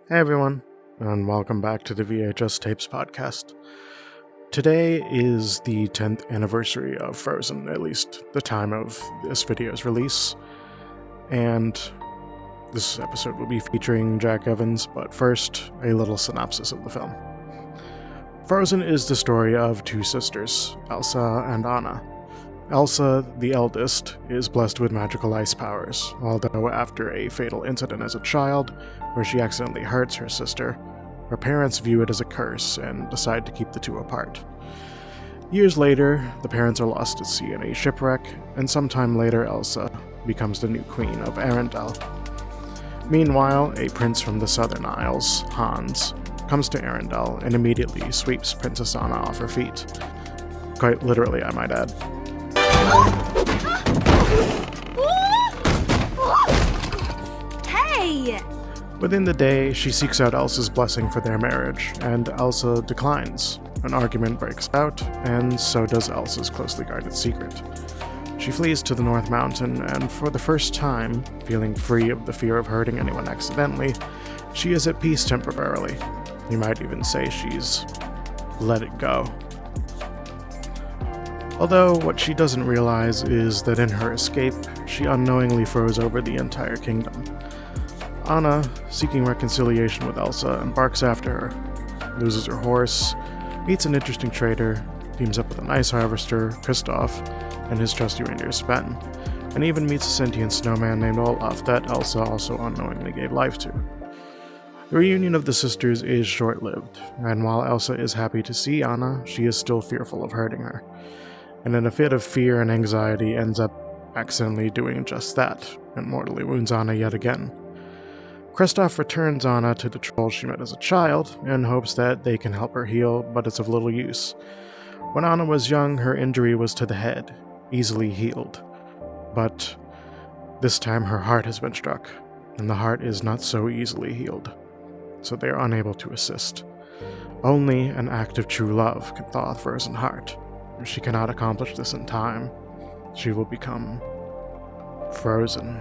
Hey everyone, and welcome back to the VHS Tapes podcast. Today is the 10th anniversary of Frozen, at least the time of this video's release, and this episode will be featuring Jack Evans, but first, a little synopsis of the film. Frozen is the story of two sisters, Elsa and Anna. Elsa, the eldest, is blessed with magical ice powers, although after a fatal incident as a child, where she accidentally hurts her sister, her parents view it as a curse and decide to keep the two apart. Years later, the parents are lost at sea in a shipwreck, and sometime later Elsa becomes the new queen of Arendelle. Meanwhile, a prince from the Southern Isles, Hans, comes to Arendelle and immediately sweeps Princess Anna off her feet. Quite literally, I might add. Hey! Within the day, she seeks out Elsa's blessing for their marriage, and Elsa declines. An argument breaks out, and so does Elsa's closely guarded secret. She flees to the North Mountain, and for the first time, feeling free of the fear of hurting anyone accidentally, she is at peace temporarily. You might even say she's let it go. Although what she doesn't realize is that in her escape, she unknowingly froze over the entire kingdom. Anna, seeking reconciliation with Elsa, embarks after her, loses her horse, meets an interesting trader, teams up with an ice harvester, Kristoff, and his trusty reindeer Sven, and even meets a sentient snowman named Olaf that Elsa also unknowingly gave life to. The reunion of the sisters is short-lived, and while Elsa is happy to see Anna, she is still fearful of hurting her, and in a fit of fear and anxiety ends up accidentally doing just that, and mortally wounds Anna yet again. Kristoff returns Anna to the troll she met as a child, in hopes that they can help her heal, but it's of little use. When Anna was young, her injury was to the head, easily healed. But this time her heart has been struck, and the heart is not so easily healed, so they are unable to assist. Only an act of true love can thaw a frozen heart. If she cannot accomplish this in time, she will become frozen.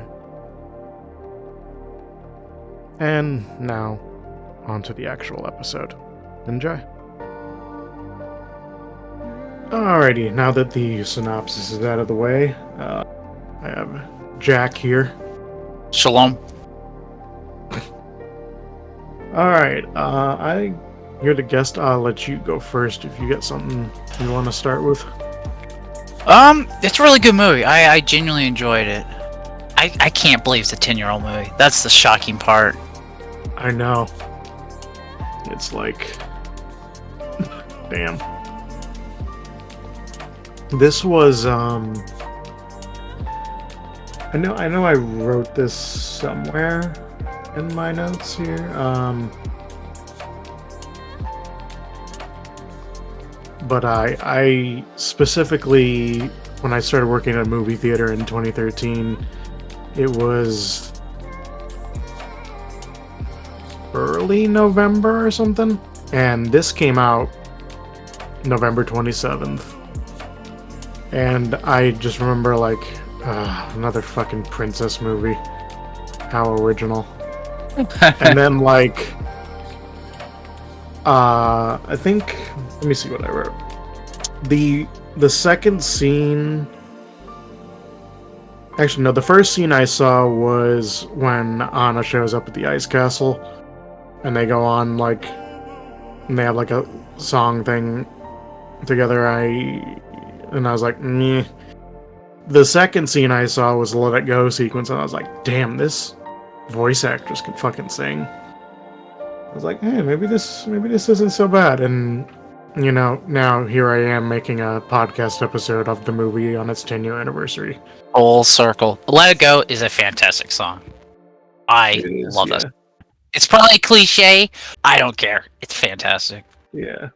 And now, on to the actual episode. Enjoy. Alrighty, now that the synopsis is out of the way, I have Jack here. Shalom. Alright, you're the guest. I'll let you go first if you got something you want to start with. It's a really good movie. I genuinely enjoyed it. I can't believe it's a 10-year-old movie. That's the shocking part. I know. It's like... damn. This was, I know I wrote this somewhere in my notes here. But I specifically, when I started working at a movie theater in 2013, it was early November or something, and this came out November 27th. And I just remember, like, another fucking princess movie. How original. And then, like, I think, let me see what I wrote. The second scene, actually no, the first scene I saw was when Anna shows up at the ice castle, and they go on, like, and they have, like, a song thing together. And I was like, meh. The second scene I saw was the Let It Go sequence, and I was like, damn, this voice actress can fucking sing. I was like, hey, maybe this isn't so bad. And, you know, now here I am making a podcast episode of the movie on its 10-year anniversary. Full circle. Let It Go is a fantastic song. I love that. It's probably a cliche. I don't care. It's fantastic. Yeah.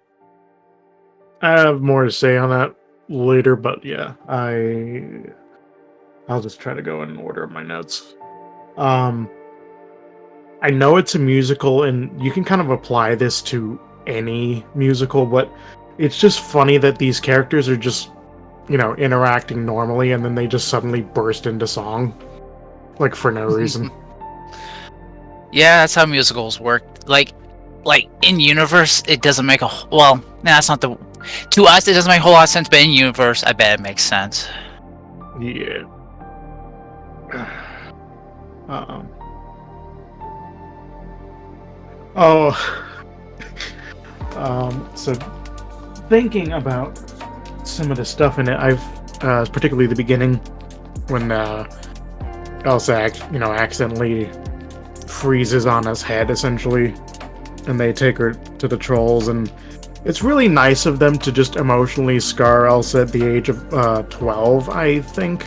I have more to say on that later, but yeah, I'll just try to go in order of my notes. I know it's a musical, and you can kind of apply this to any musical, but it's just funny that these characters are just, you know, interacting normally, and then they just suddenly burst into song, like, for no reason. Yeah, that's how musicals work. Like in universe, it doesn't make well. Nah, that's not the. To us, it doesn't make a whole lot of sense, but in universe, I bet it makes sense. Yeah. Oh. So thinking about some of the stuff in it, I've particularly the beginning when Elsa, accidentally freezes Anna's head essentially, and they take her to the trolls, and it's really nice of them to just emotionally scar Elsa at the age of 12, I think.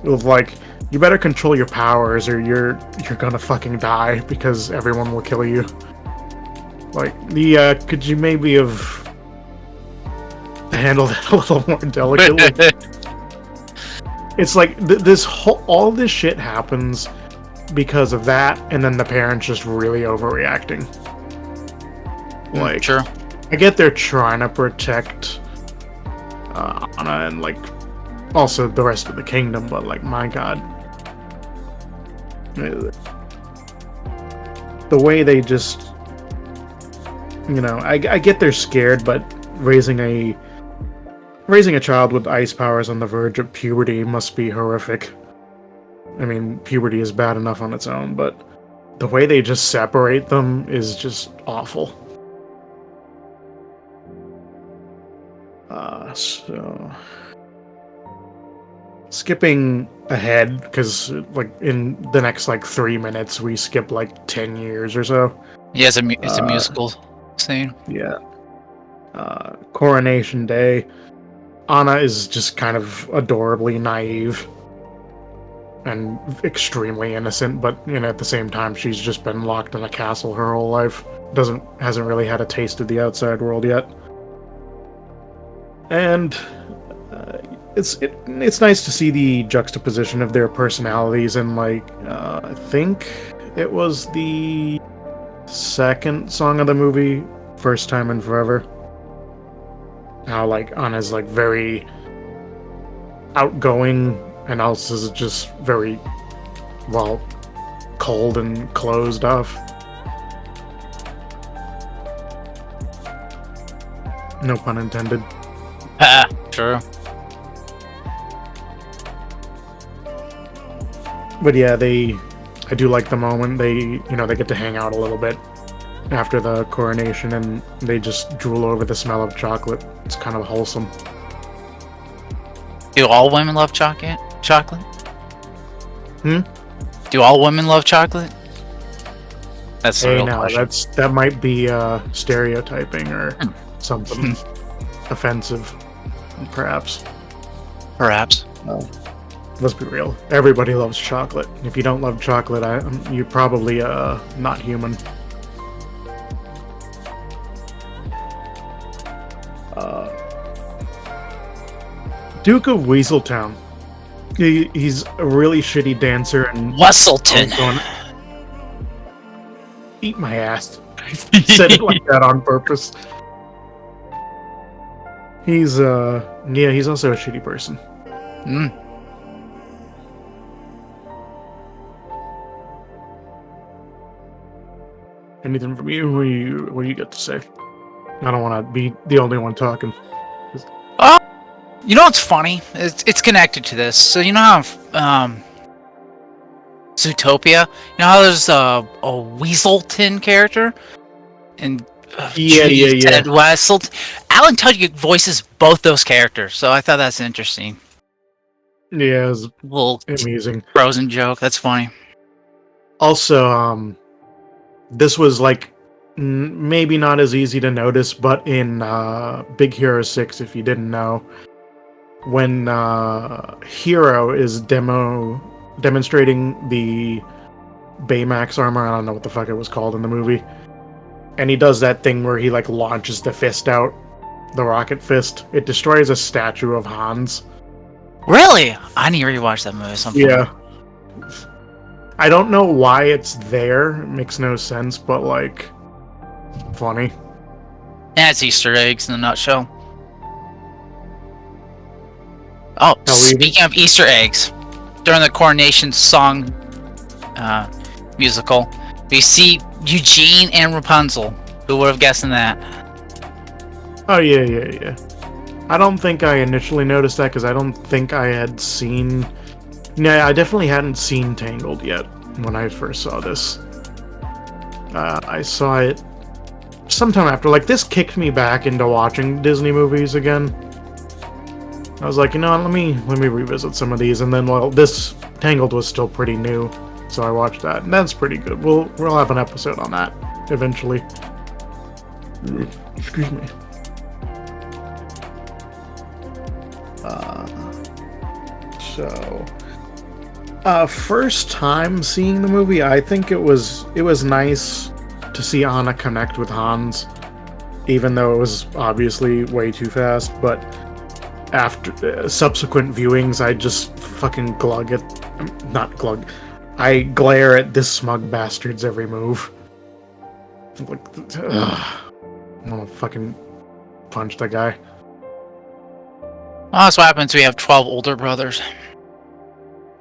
Of like, you better control your powers or you're gonna fucking die because everyone will kill you. Like, could you maybe have handled it a little more delicately? It's like all this shit happens because of that, and then the parents just really overreacting. Like, sure. I get they're trying to protect Anna and like also the rest of the kingdom, but like, my god, the way they just, I get they're scared, but raising a child with ice powers on the verge of puberty must be horrific. I mean, puberty is bad enough on its own, but the way they just separate them is just awful. So skipping ahead, because like in the next like 3 minutes we skip like 10 years or so. Yeah, it's a musical scene. Yeah. Coronation Day. Anna is just kind of adorably naive and extremely innocent, but at the same time she's just been locked in a castle her whole life. Hasn't really had a taste of the outside world yet. And it's nice to see the juxtaposition of their personalities, and like I think it was the second song of the movie, First Time in Forever. How like Anna's like very outgoing and Elsa's just very, well, cold and closed off. No pun intended. True. But yeah, I do like the moment they get to hang out a little bit after the coronation, and they just drool over the smell of chocolate. It's kind of wholesome. Do all women love chocolate? Hmm? Do all women love chocolate? That's the real question. That might be stereotyping or something offensive, perhaps. Perhaps. Let's be real. Everybody loves chocolate. If you don't love chocolate, you're probably not human. Duke of Weaseltown. He's a really shitty dancer and Wesselton. Eat my ass. Said it like that on purpose. He's he's also a shitty person. Anything from you? What do you got to say? I don't want to be the only one talking. You know what's funny? It's connected to this. So you know how Zootopia? You know how there's a Weaselton character? And Ted Wesselt. Alan Tudyk voices both those characters, so I thought that's interesting. Yeah, it's a little amusing. Frozen joke. That's funny. Also, this was like maybe not as easy to notice, but in Big Hero 6, if you didn't know, when Hero is demonstrating the Baymax armor, I don't know what the fuck it was called in the movie, and he does that thing where he like launches the fist out, the rocket fist. It destroys a statue of Hans. Really? I need to rewatch that movie sometime. Yeah. I don't know why it's there. It makes no sense, but like, funny. Yeah, it's Easter eggs in a nutshell. Oh, speaking of Easter eggs, during the coronation song musical, We see Eugene and Rapunzel. Who would have guessed that? Oh, yeah. I don't think I initially noticed that because I don't think I had seen... No, I definitely hadn't seen Tangled yet when I first saw this. I saw it sometime after. Like, this kicked me back into watching Disney movies again. I was like, you know what, let me revisit some of these, and then, well, this Tangled was still pretty new, so I watched that, and that's pretty good. We'll have an episode on that eventually. Excuse me. First time seeing the movie, I think it was nice to see Anna connect with Hans, even though it was obviously way too fast, but after subsequent viewings, I just fucking I glare at this smug bastard's every move. Like, I want to fucking punch that guy. Well, that's what happens. We have 12 older brothers.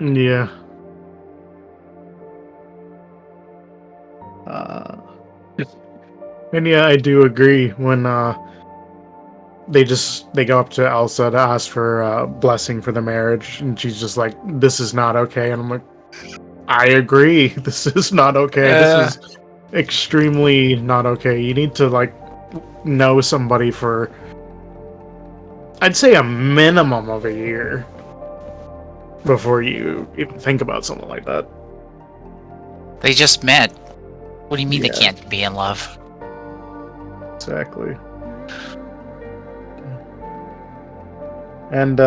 Yeah. And yeah, I do agree when they go up to Elsa to ask for a blessing for the marriage, and she's just like, "This is not okay," and I'm like, "I agree. This is not okay. This is extremely not okay. You need to like know somebody for, I'd say, a minimum of a year before you even think about something like that." They just met. What do you mean Yeah. they can't be in love? Exactly. And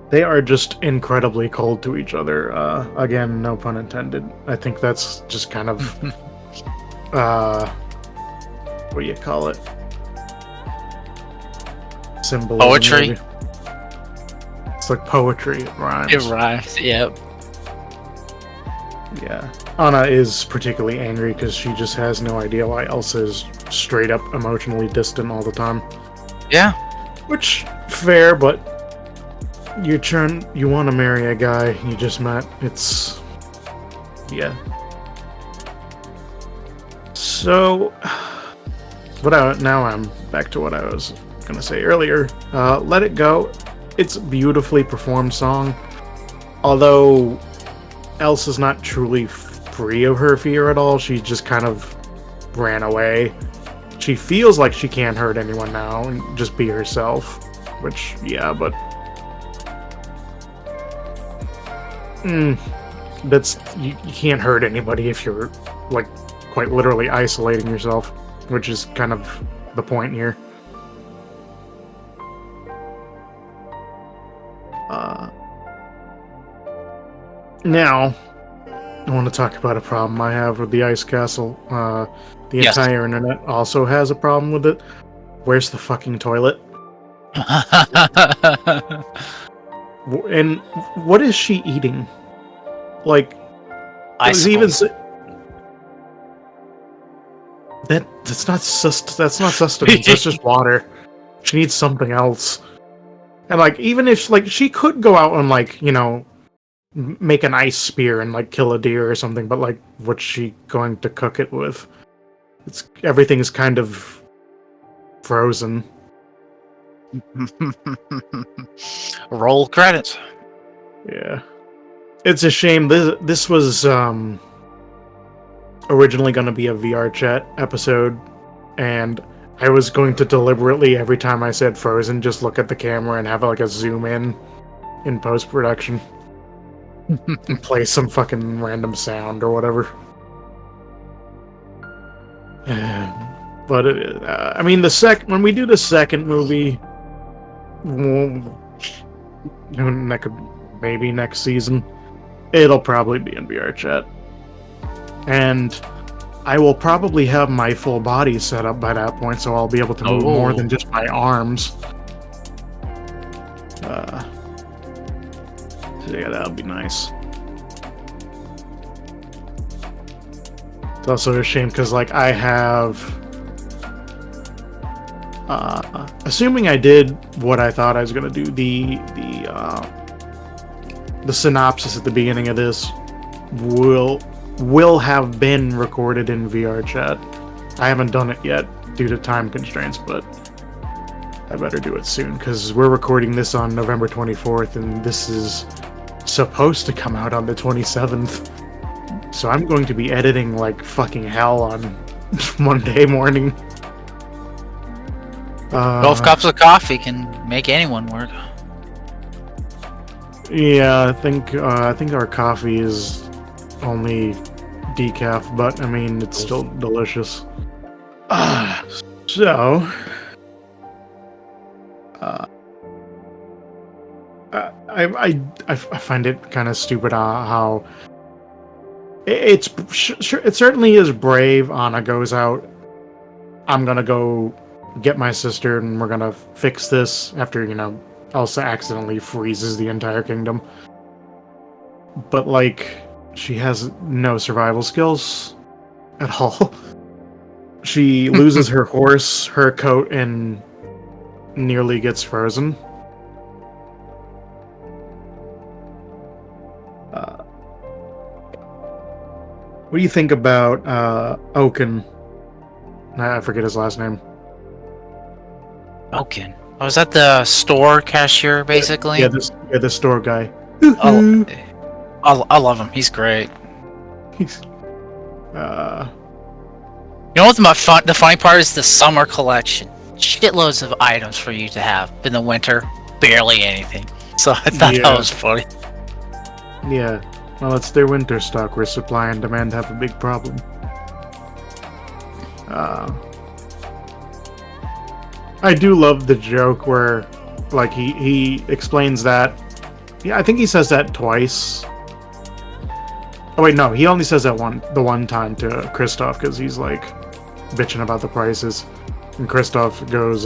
they are just incredibly cold to each other. Again, no pun intended. I think that's just kind of what do you call it? Symbolism. Poetry. Maybe. It's like poetry. It rhymes. It rhymes. Yep. Yeah. Anna is particularly angry because she just has no idea why Elsa is straight up emotionally distant all the time. Yeah. Which, fair, but you want to marry a guy you just met. It's... yeah. So... now I'm back to what I was going to say earlier. Let It Go. It's a beautifully performed song. Although Elsa's not truly free of her fear at all. She just kind of ran away. She feels like she can't hurt anyone now and just be herself. Which, yeah, but... that's... You can't hurt anybody if you're, like, quite literally isolating yourself. Which is kind of the point here. Now, I want to talk about a problem I have with the Ice Castle. The Yes. entire internet also has a problem with it. Where's the fucking toilet? And what is she eating? Like, Icicles. that's not sustenance. That's just water. She needs something else. And like, even if like she could go out and like, you know, make an ice spear and like kill a deer or something, but like, what's she going to cook it with? Everything is kind of frozen. Roll credits. Yeah, it's a shame. This was originally going to be a VR chat episode, and I was going to deliberately, every time I said frozen, just look at the camera and have like a zoom in post production. And play some fucking random sound or whatever. But I mean, when we do the second movie, maybe next season, it'll probably be in VR chat, and I will probably have my full body set up by that point, so I'll be able to move more than just my arms. So yeah, that would be nice. It's also a shame because, like, I have... assuming I did what I thought I was going to do, the synopsis at the beginning of this will have been recorded in VR chat. I haven't done it yet due to time constraints, but I better do it soon because we're recording this on November 24th, and this is supposed to come out on the 27th. So I'm going to be editing like fucking hell on Monday morning. 12 cups of coffee can make anyone work. Yeah, I think our coffee is only decaf, but I mean it's still delicious. So, I find it kind of stupid how it certainly is brave. Anna goes out. I'm gonna go get my sister, and we're gonna fix this after Elsa accidentally freezes the entire kingdom. But like, she has no survival skills at all. She loses her horse, her coat, and nearly gets frozen. What do you think about Oaken? I forget his last name. Oaken. Oh, is that the store cashier, basically? Yeah, the store guy. I love him. He's great. He's, You know what the funny part is? The summer collection. Shitloads of items for you to have. In the winter, barely anything. So I thought that was funny. Yeah. Well, it's their winter stock where supply and demand have a big problem. I do love the joke where, like, he explains that. Yeah, I think he says that twice. Oh wait, no, he only says that the one time to Kristoff because he's like bitching about the prices, and Kristoff goes,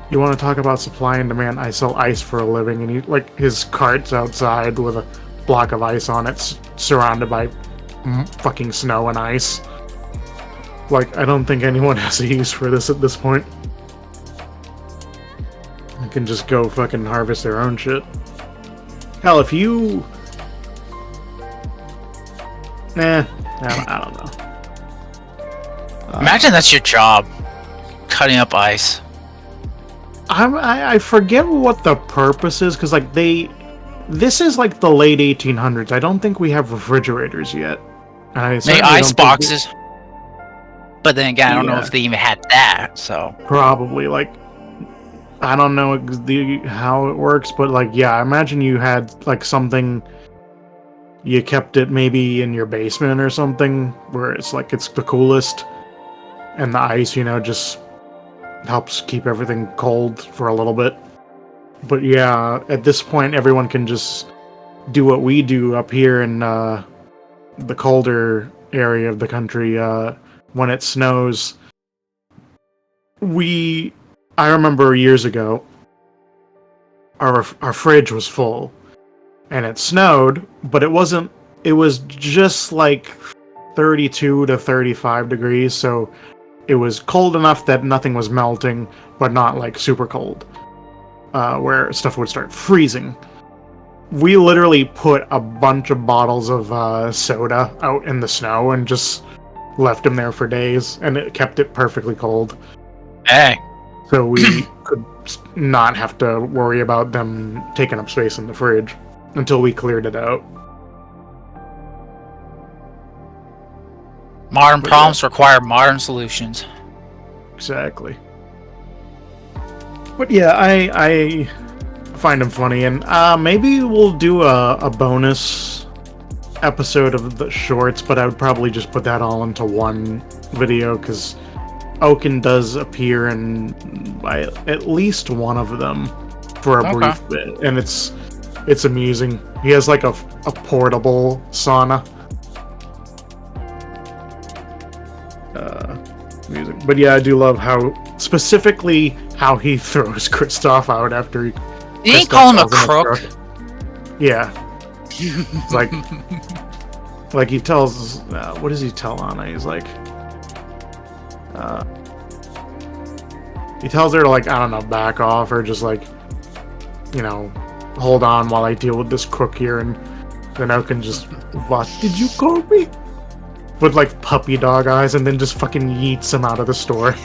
"You want to talk about supply and demand? I sell ice for a living," and his cart's outside with a block of ice on it, surrounded by fucking snow and ice. Like, I don't think anyone has a use for this at this point. They can just go fucking harvest their own shit. Hell, if you... I don't know. Imagine that's your job. Cutting up ice. I forget what the purpose is, because, like, this is, like, the late 1800s. I don't think we have refrigerators yet. Maybe ice boxes. But then again, I don't know if they even had that, so... Probably, like... I don't know how it works, but, like, yeah, I imagine you had, like, something... You kept it maybe in your basement or something, where it's, like, it's the coolest. And the ice, just helps keep everything cold for a little bit. But yeah, at this point, everyone can just do what we do up here in the colder area of the country. When it snows, I remember years ago, our fridge was full, and it snowed, but it wasn't. It was just like 32 to 35 degrees, so it was cold enough that nothing was melting, but not like super cold. Where stuff would start freezing. We literally put a bunch of bottles of soda out in the snow and just left them there for days, and it kept it perfectly cold. Hey. So we could not have to worry about them taking up space in the fridge until we cleared it out. Modern problems require modern solutions. Exactly. But yeah, I find him funny, and maybe we'll do a bonus episode of the shorts, but I would probably just put that all into one video, because Oaken does appear in at least one of them for a brief bit, and it's amusing. He has like a portable sauna. Amusing. But yeah, I do love how specifically how he throws Kristoff out after he... Did he call him a crook? Yeah. It's like he tells... what does he tell Anna? He's like... he tells her to, like, I don't know, back off, or just, like, hold on while I deal with this crook here, and Then I can just, what did you call me? With like puppy dog eyes, and then just fucking yeets him out of the store.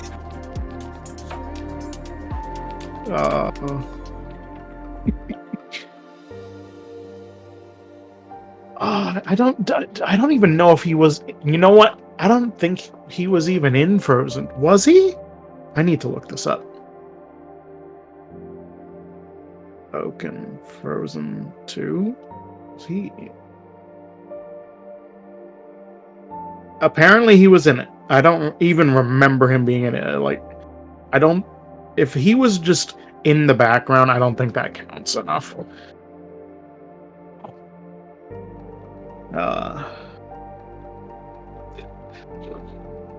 I don't even know if he was. You know what? I don't think he was even in Frozen. Was he? I need to look this up. Oaken Frozen 2? Was he? Apparently he was in it. I don't even remember him being in it. Like, I don't. If he was just in the background, I don't think that counts enough.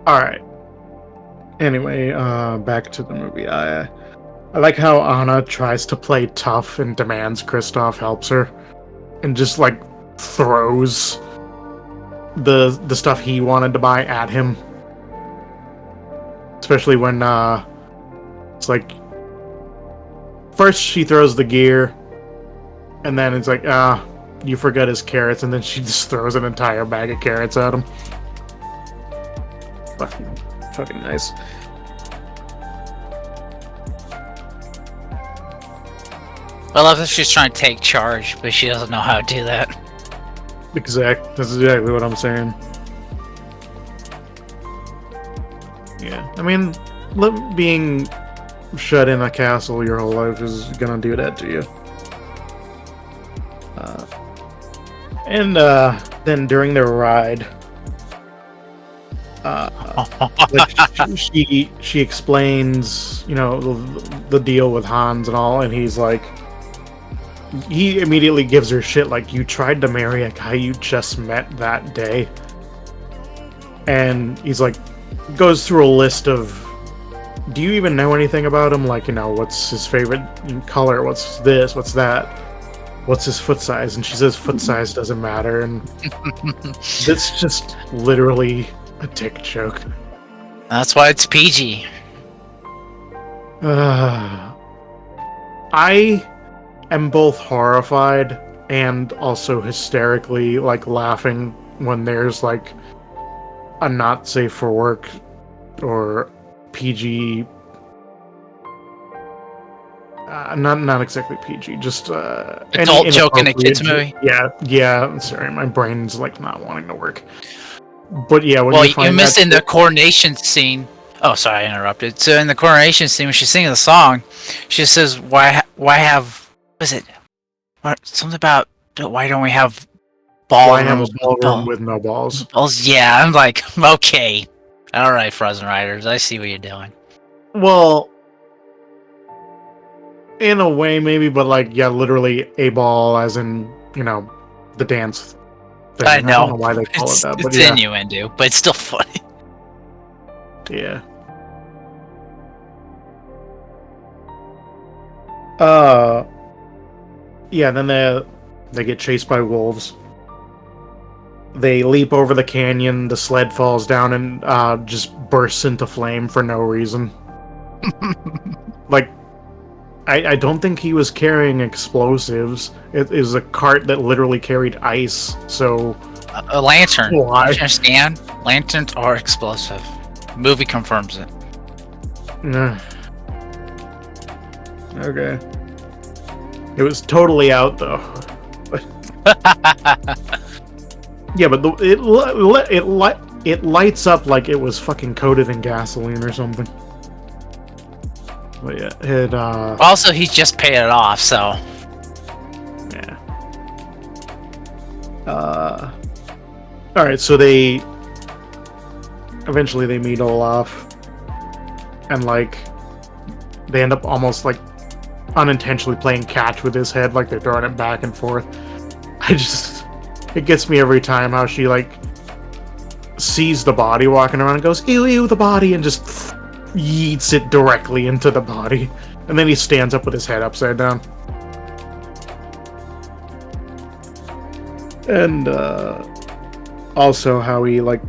Alright. Anyway, back to the movie. I like how Anna tries to play tough and demands Kristoff helps her. And just, like, throws the stuff he wanted to buy at him. Especially when, it's like... First she throws the gear, and then it's like, you forgot his carrots, and then she just throws an entire bag of carrots at him. Fucking nice. I love that she's trying to take charge, but she doesn't know how to do that. That's exactly what I'm saying. Yeah, I mean, being shut in a castle your whole life is gonna do that to you. And then during their ride, like she explains, you know, the deal with Hans and all, and he's like, he immediately gives her shit, like, you tried to marry a guy you just met that day. And he's like, goes through a list of, do you even know anything about him? Like, you know, what's his favorite color? What's this? What's that? What's his foot size? And she says foot size doesn't matter. And that's just literally a dick joke. That's why it's PG. I am both horrified and also hysterically, like, laughing when there's, like, a not safe for work or PG... not exactly PG, just adult joke in a kids movie. Yeah. Sorry, my brain's like not wanting to work. But yeah, when you missed in the coronation scene. Oh, sorry, I interrupted. So in the coronation scene, when she's singing the song, she says, "Why have? Was it something about why don't we have balls? Why have a ballroom with no balls?" Balls? Yeah, I'm like, okay, all right, Frozen Riders, I see what you're doing. Well, in a way, maybe, but like, yeah, literally a ball, as in, you know, the dance thing. I know. I don't know why they call it that, but it's innuendo, but it's still funny. Yeah. Yeah, then they get chased by wolves. They leap over the canyon, the sled falls down and just bursts into flame for no reason. Like, I don't think he was carrying explosives. It is a cart that literally carried ice, so... A lantern. Why? You understand? Lanterns are explosive. Movie confirms it. Okay. It was totally out, though. Yeah, but it lights up like it was fucking coated in gasoline or something. But yeah, Also, he just paid it off, so... Yeah. Alright, so they... Eventually they meet Olaf. And, like... They end up almost, like, unintentionally playing catch with his head, like they're throwing it back and forth. It gets me every time how she, like, sees the body walking around and goes, ew, ew, the body, and just yeets it directly into the body. And then he stands up with his head upside down. And, also how he, like,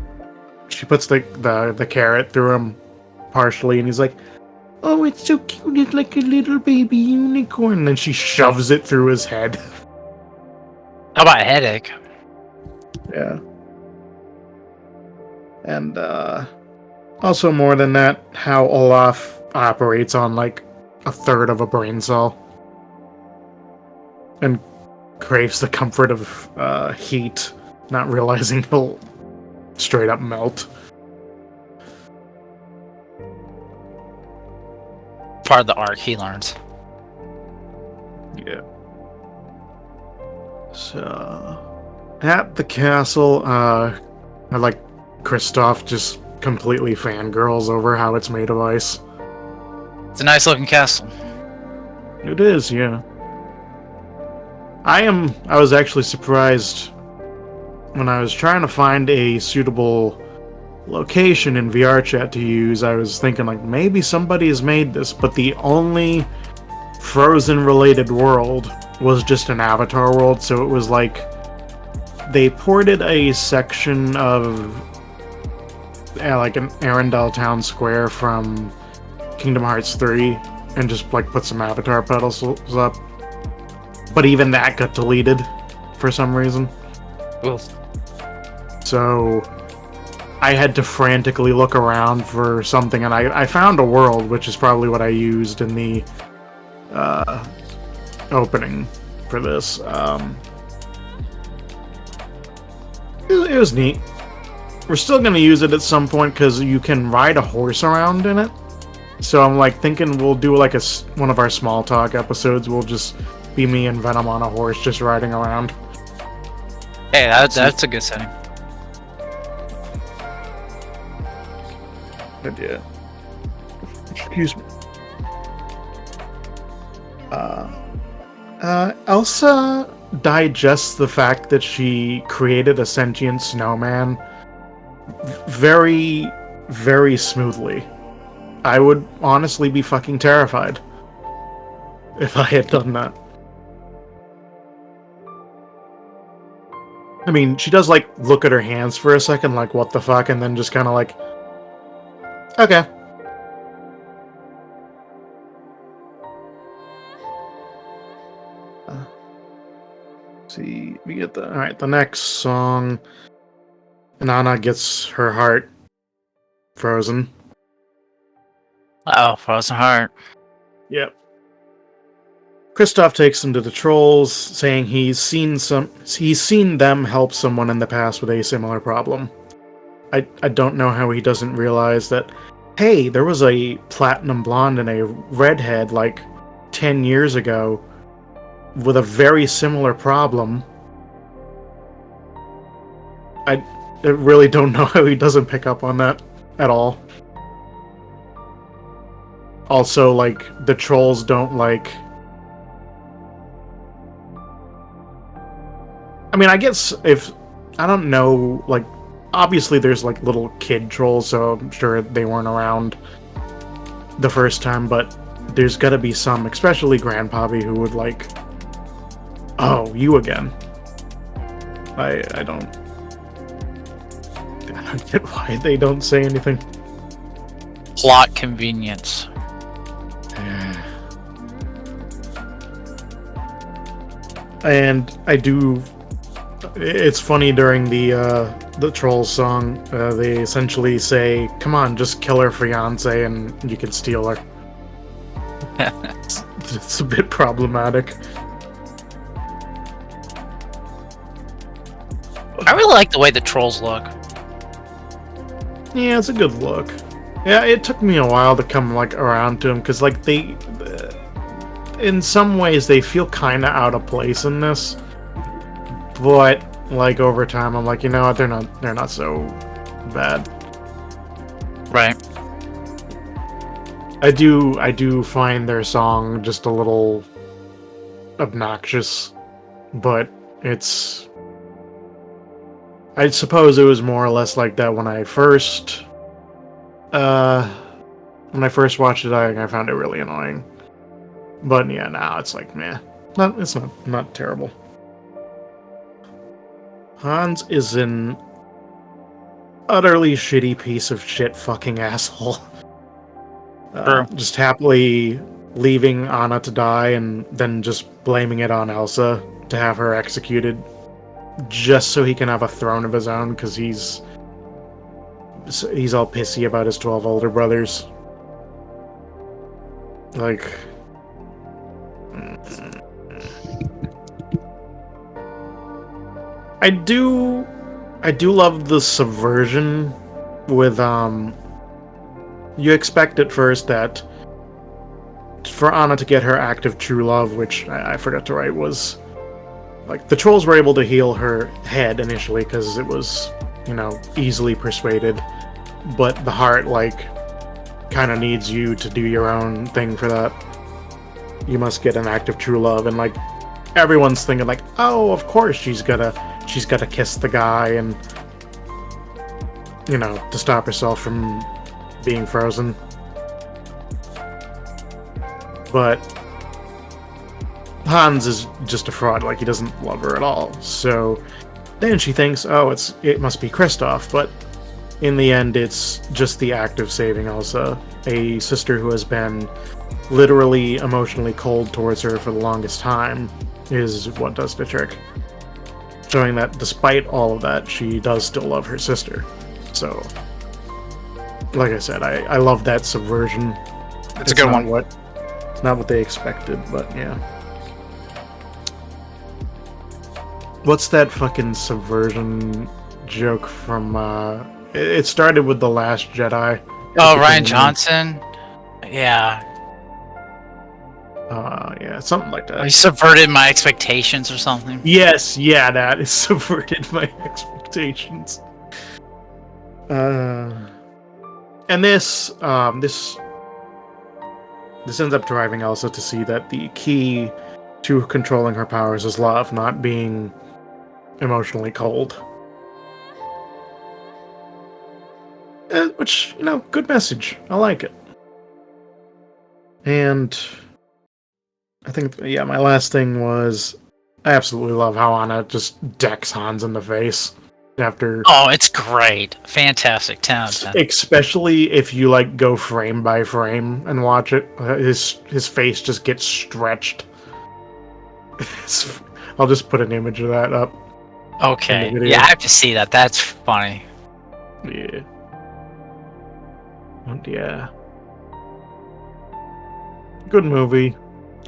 she puts the carrot through him partially, and he's like, oh, it's so cute, it's like a little baby unicorn. And then she shoves it through his head. How about a headache? Yeah. And also more than that, how Olaf operates on like a third of a brain cell and craves the comfort of heat, not realizing he'll straight up melt. Part of the arc he learns. Yeah. So at the castle, I like Kristoff just completely fangirls over how it's made of ice. It's a nice looking castle. It is, yeah. I was actually surprised when I was trying to find a suitable location in VR chat to use. I was thinking like maybe somebody has made this, but the only Frozen related world was just an Avatar world, so it was like they ported a section of like an Arendelle town square from Kingdom Hearts 3 and just like put some Avatar pedestals up. But even that got deleted for some reason. Oof. So I had to frantically look around for something, and I found a world, which is probably what I used in the opening for this. It was neat. We're still going to use it at some point because you can ride a horse around in it. So I'm like thinking we'll do like one of our small talk episodes. We'll just be me and Venom on a horse just riding around. Hey, that's a good setting. Yeah. Excuse me. Elsa digests the fact that she created a sentient snowman very, very smoothly. I would honestly be fucking terrified if I had done that. I mean, she does like look at her hands for a second, like what the fuck, and then just kind of like, okay. See, we get the next song. Nana gets her heart frozen. Oh, frozen heart. Yep. Kristoff takes him to the trolls, saying he's seen them help someone in the past with a similar problem. I don't know how he doesn't realize that, hey, there was a platinum blonde and a redhead like 10 years ago with a very similar problem. I really don't know how he doesn't pick up on that at all. Also, like, the trolls don't like... I mean, I guess if... I don't know, like, obviously there's, like, little kid trolls, so I'm sure they weren't around the first time, but there's gotta be some, especially Grandpappy, who would, like... Oh, you again. I don't get why they don't say anything. Plot convenience. And I do... It's funny during the Trolls song, they essentially say, come on, just kill her fiancé and you can steal her. It's a bit problematic. I really like the way the trolls look. Yeah, it's a good look. Yeah, it took me a while to come like around to them because like they, in some ways, they feel kind of out of place in this. But like over time, I'm like, you know what? They're not so bad. Right. I do find their song just a little obnoxious, but it's... I suppose it was more or less like that when I first watched it. I found it really annoying. But yeah, now it's like, meh. It's not terrible. Hans is an utterly shitty piece of shit fucking asshole. Just happily leaving Anna to die and then just blaming it on Elsa to have her executed just so he can have a throne of his own, because he's all pissy about his 12 older brothers. Like, I do love the subversion with you expect at first that for Anna to get her active true love, which I forgot to write, was like the trolls were able to heal her head initially because it was, easily persuaded, but the heart kind of needs you to do your own thing for that. You must get an active true love, and everyone's thinking oh, of course she's gotta kiss the guy and to stop herself from being frozen. But Hans is just a fraud, he doesn't love her at all. So then she thinks, oh, it must be Kristoff, but in the end it's just the act of saving Elsa, a sister who has been literally emotionally cold towards her for the longest time, is what does the trick. Showing that despite all of that, she does still love her sister. So, like I said, I love that subversion. It's a good one. It's not what they expected, but yeah. What's that fucking subversion joke from, it started with The Last Jedi. Oh, Rian Johnson? Yeah. Yeah, something like that. He subverted my expectations or something. Yes, yeah, that is subverted my expectations. And this ends up driving Elsa to see that the key to controlling her powers is love, not being emotionally cold. Which, good message. I like it. And I think, my last thing was, I absolutely love how Anna just decks Hans in the face after. Oh, it's great. Fantastic. 10 out of 10. Especially if you go frame by frame and watch it. His face just gets stretched. I'll just put an image of that up. Okay. Yeah, I have to see that. That's funny. Yeah. And yeah. Good movie.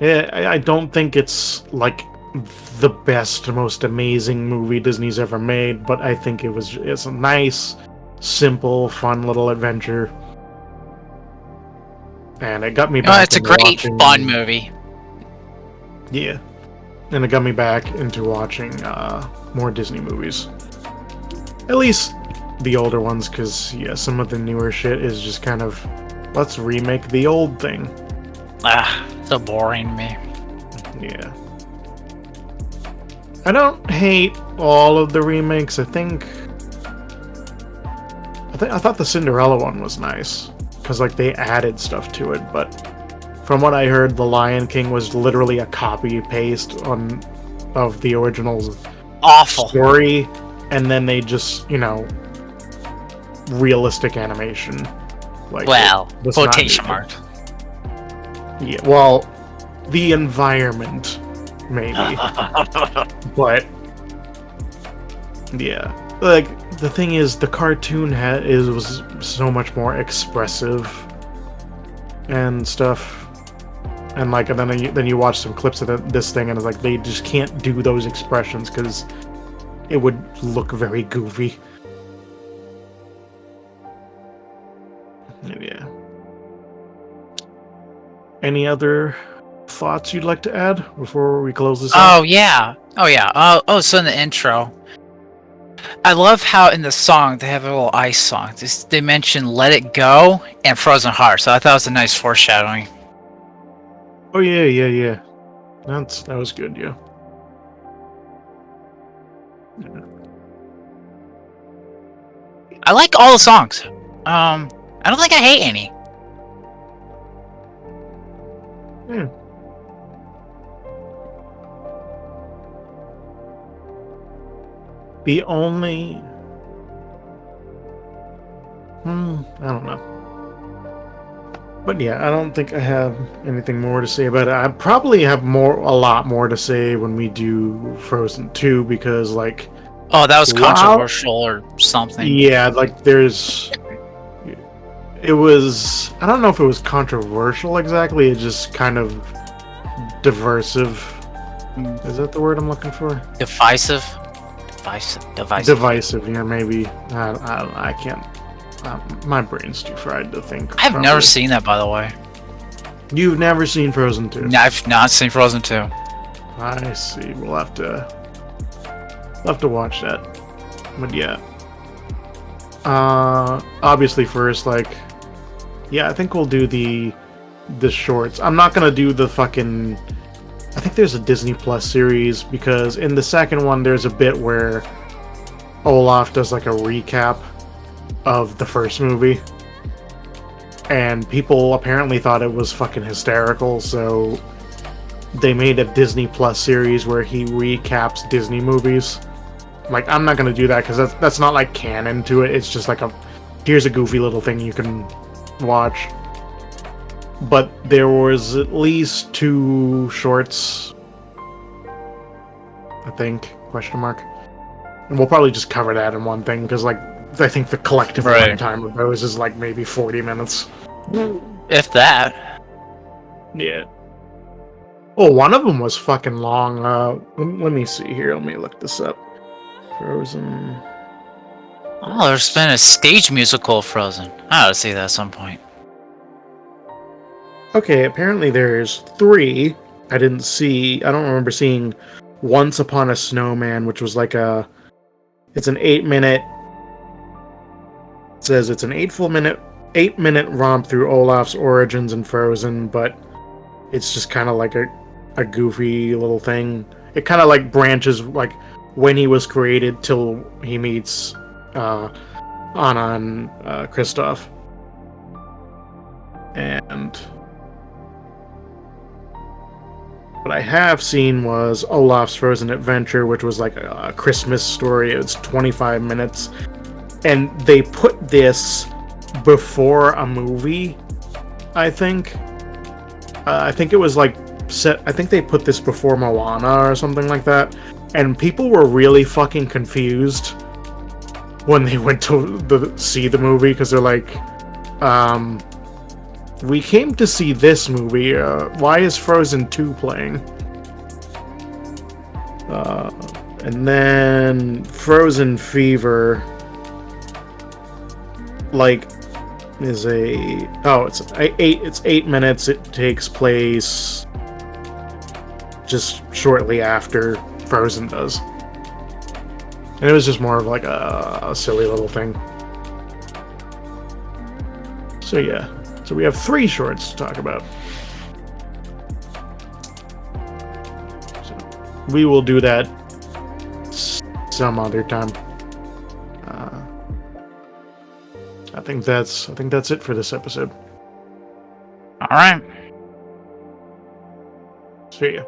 Yeah, I don't think it's the best, most amazing movie Disney's ever made, but I think it's a nice, simple, fun little adventure. And it got me back. It's a great, fun movie. Yeah. And it got me back into watching more Disney movies. At least the older ones, because, some of the newer shit is just kind of, let's remake the old thing. So boring to me. Yeah. I don't hate all of the remakes. I thought the Cinderella one was nice, because they added stuff to it, but from what I heard, The Lion King was literally a copy-paste of the original awful story, and then they just, realistic animation. Quotation mark. Yeah, well, the environment, maybe. But, yeah. The thing is, the cartoon was so much more expressive and stuff. And then you watch some clips of this thing, and it's they just can't do those expressions because it would look very goofy. Yeah. Any other thoughts you'd like to add before we close this out? Oh yeah. So in the intro, I love how in the song they have a little ice song. They mention "Let It Go" and "Frozen Heart," so I thought it was a nice foreshadowing. Oh yeah. That was good, yeah. I like all the songs. I don't think I hate any. The only... I don't know. But yeah, I don't think I have anything more to say about it. I probably have a lot more to say when we do Frozen 2, because Oh, that was Wow. controversial or something. Yeah, like there's. It was. I don't know if it was controversial exactly. It just kind of diversive. Is that the word I'm looking for? Divisive. Divisive. Yeah, maybe. I can't. My brain's too fried to think. I've never properly. seen that, by the way. You've never seen Frozen 2? I've not seen Frozen 2. I see. We'll have to watch that. But yeah. Obviously first, like, yeah, I think we'll do the shorts. I'm not gonna do the fucking. I think there's a Disney Plus series because in the second one there's a bit where Olaf does like a recap of the first movie. And people apparently thought it was fucking hysterical, so they made a Disney Plus series where he recaps Disney movies. Like, I'm not gonna do that because that's not like canon to it. It's just like here's a goofy little thing you can watch. But there was at least 2 shorts, I think, question mark. And we'll probably just cover that in one thing because, like, I think the collective runtime of those is like maybe 40 minutes. If that. Yeah. Oh, one of them was fucking long. Let me see here. Let me look this up. Frozen. Oh, there's been a stage musical of Frozen. I ought to see that at some point. Okay, apparently there's 3. I don't remember seeing Once Upon a Snowman, which was like it's an 8-minute. It says it's an 8-minute romp through Olaf's origins in Frozen, but it's just kind of like a goofy little thing. It kind of like branches like when he was created till he meets Anna and Kristoff. And what I have seen was Olaf's Frozen Adventure, which was like a Christmas story. It's 25 minutes. And they put this before a movie, I think. I think it was like I think they put this before Moana or something like that. And people were really fucking confused when they went to see the movie because they're like, we came to see this movie. Why is Frozen 2 playing? And then Frozen Fever, like, is it's 8 minutes. It takes place just shortly after Frozen does. And it was just more of like a silly little thing. So yeah. So we have 3 shorts to talk about. So we will do that some other time. I think that's it for this episode. All right. See ya.